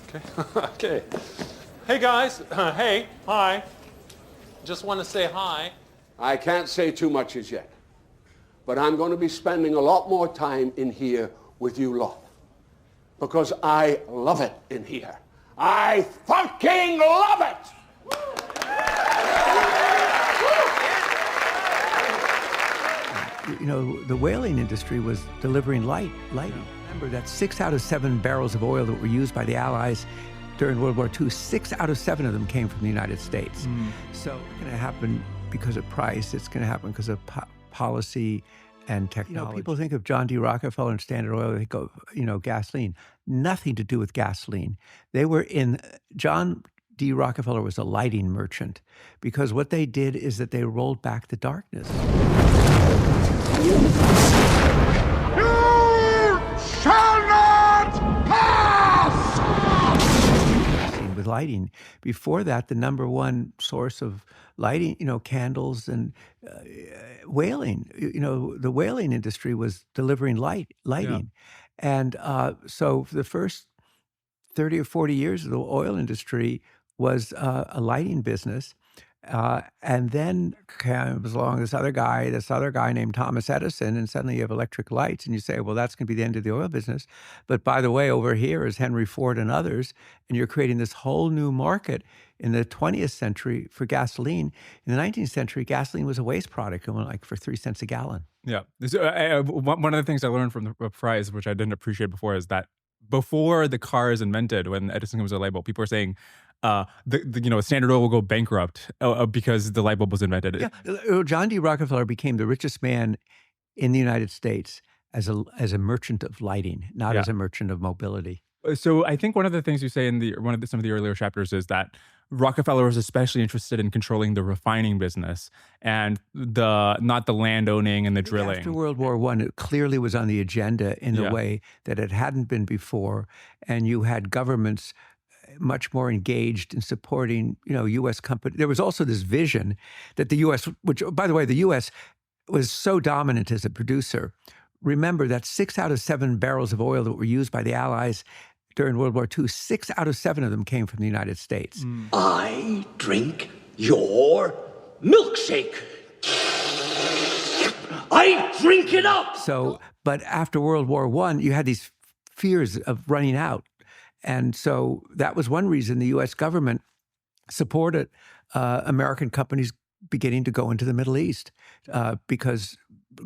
Okay. Okay. Hey guys. Hey. Hi. Just want to say hi. I can't say too much as yet, but I'm going to be spending a lot more time in here with you lot, because I love it in here. I fucking love it! You know, the whaling industry was delivering lighting. Remember that 6 out of 7 barrels of oil that were used by the Allies during World War II, 6 out of 7 of them came from the United States. So it's going to happen because of price. It's going to happen because of policy and technology. You know, people think of John D. Rockefeller and Standard Oil, they think of, gasoline. Nothing to do with gasoline. John D. Rockefeller was a lighting merchant, because what they did is that they rolled back the darkness. You shall not pass! With lighting. Before that, the number one source of lighting, candles and whaling. The whaling industry was delivering lighting. Yeah. And so for the first 30 or 40 years of the oil industry was a lighting business. And then comes along this other guy named Thomas Edison, and suddenly you have electric lights, and you say, well, that's going to be the end of the oil business. But by the way, over here is Henry Ford and others, and you're creating this whole new market in the 20th century for gasoline. In the 19th century, gasoline was a waste product, going like for 3 cents a gallon. Yeah. So, one of the things I learned from the prize, which I didn't appreciate before, is that before the car is invented, when Edison was a light bulb, people were saying, Standard Oil will go bankrupt because the light bulb was invented. Yeah, John D. Rockefeller became the richest man in the United States as a merchant of lighting, not as a merchant of mobility. So I think one of the things you say in some of the earlier chapters is that Rockefeller was especially interested in controlling the refining business and not the land owning and the drilling. After World War I, it clearly was on the agenda in a way that it hadn't been before, and you had governments much more engaged in supporting, U.S. companies. There was also this vision that the U.S., which, by the way, the U.S. was so dominant as a producer. Remember that 6 out of 7 barrels of oil that were used by the Allies during World War II, 6 out of 7 of them came from the United States. I drink your milkshake. I drink it up. So, but after World War I, you had these fears of running out. And so that was one reason the U.S. government supported American companies beginning to go into the Middle East, because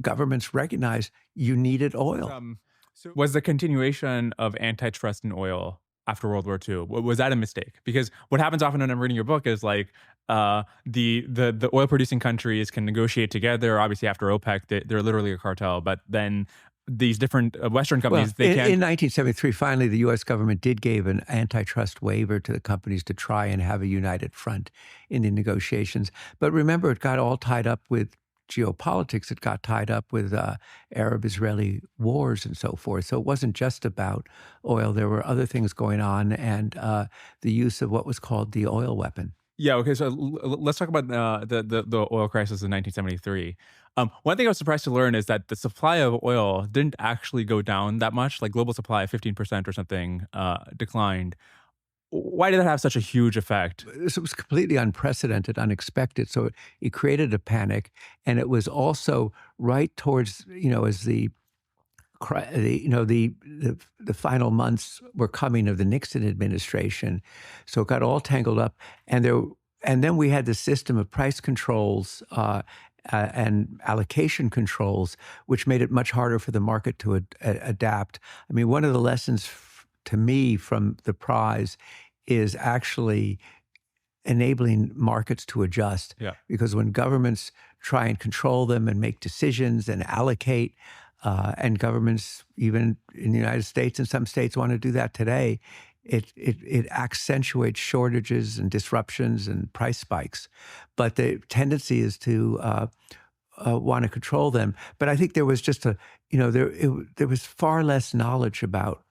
governments recognized you needed oil. So was the continuation of antitrust in oil after World War II, was that a mistake? Because what happens often when I'm reading your book is like the oil producing countries can negotiate together. Obviously, after OPEC, they're literally a cartel, but then these different Western companies, in 1973, finally, the U.S. government did give an antitrust waiver to the companies to try and have a united front in the negotiations. But remember, it got all tied up with geopolitics. It got tied up with Arab-Israeli wars and so forth. So it wasn't just about oil. There were other things going on, and the use of what was called the oil weapon. Yeah, okay, so let's talk about the oil crisis in 1973. One thing I was surprised to learn is that the supply of oil didn't actually go down that much. Like global supply, 15% or something declined. Why did that have such a huge effect? This was completely unprecedented, unexpected. So it created a panic, and it was also right towards, as the final months were coming of the Nixon administration. So it got all tangled up, and then we had the system of price controls and allocation controls, which made it much harder for the market to adapt. I mean, one of the lessons to me from the prize is actually enabling markets to adjust. Yeah. Because when governments try and control them and make decisions and allocate, and governments, even in the United States and some states want to do that today, it accentuates shortages and disruptions and price spikes. But the tendency is to want to control them. But I think there was just there was far less knowledge about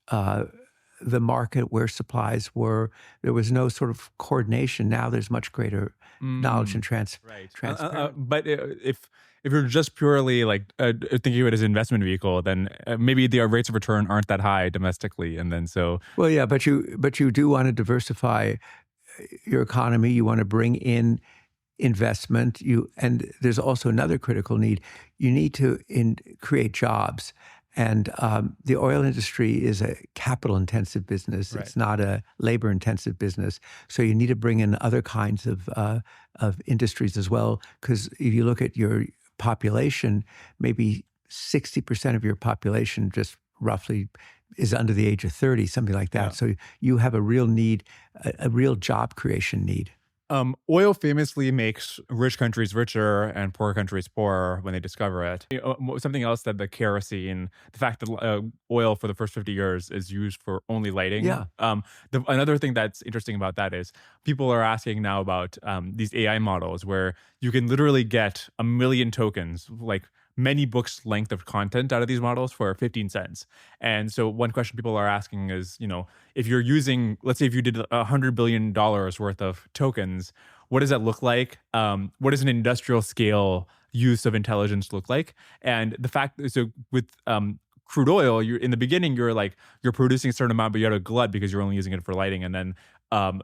the market, where supplies were. There was no sort of coordination. Now there's much greater knowledge and transparency. But if if you're just purely like thinking of it as an investment vehicle, then maybe the rates of return aren't that high domestically, and then so Well, yeah, but you do want to diversify your economy. You want to bring in investment. And there's also another critical need. You need to create jobs. And the oil industry is a capital-intensive business. Right. It's not a labor-intensive business. So you need to bring in other kinds of industries as well. Because if you look at your population, maybe 60% of your population just roughly is under the age of 30, something like that. Yeah. So you have a real need, a real job creation need. Oil famously makes rich countries richer and poor countries poorer when they discover it. Something else that the kerosene, the fact that oil for the first 50 years is used for only lighting. Yeah. Another thing that's interesting about that is people are asking now about these AI models where you can literally get 1 million tokens, like many books length of content out of these models for 15 cents. And so one question people are asking is, if you're using, let's say if you did $100 billion worth of tokens, what does that look like? What does an industrial scale use of intelligence look like? And the fact, so with crude oil, in the beginning, you're producing a certain amount, but you had a glut because you're only using it for lighting. And then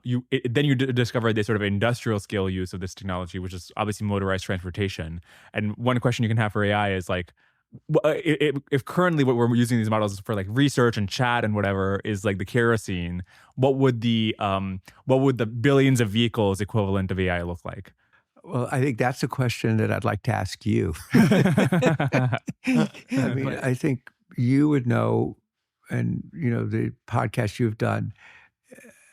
you discover this sort of industrial scale use of this technology, which is obviously motorized transportation. And one question you can have for AI is like, if currently what we're using these models for like research and chat and whatever is like the kerosene, what would the billions of vehicles equivalent of AI look like? Well, I think that's a question that I'd like to ask you. I mean, I think you would know, and the podcast you've done,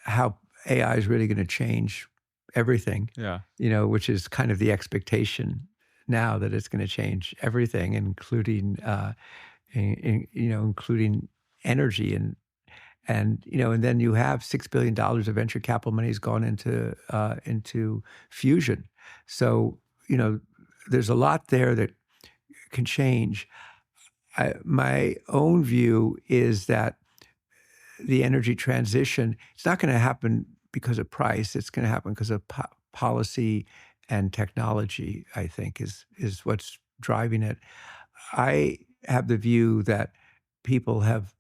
how AI is really going to change everything. Yeah. Which is kind of the expectation now, that it's going to change everything, including including energy and then you have $6 billion of venture capital money has gone into fusion. So there's a lot there that can change. My own view is that the energy transition, it's not going to happen because of price. It's going to happen because of policy and technology, I think, is what's driving it. I have the view that people have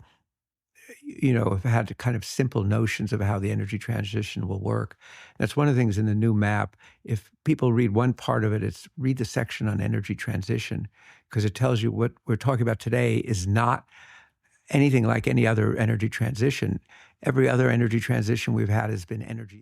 had kind of simple notions of how the energy transition will work. That's one of the things in the new map. If people read one part of it, it's read the section on energy transition, because it tells you what we're talking about today is not anything like any other energy transition. Every other energy transition we've had has been energy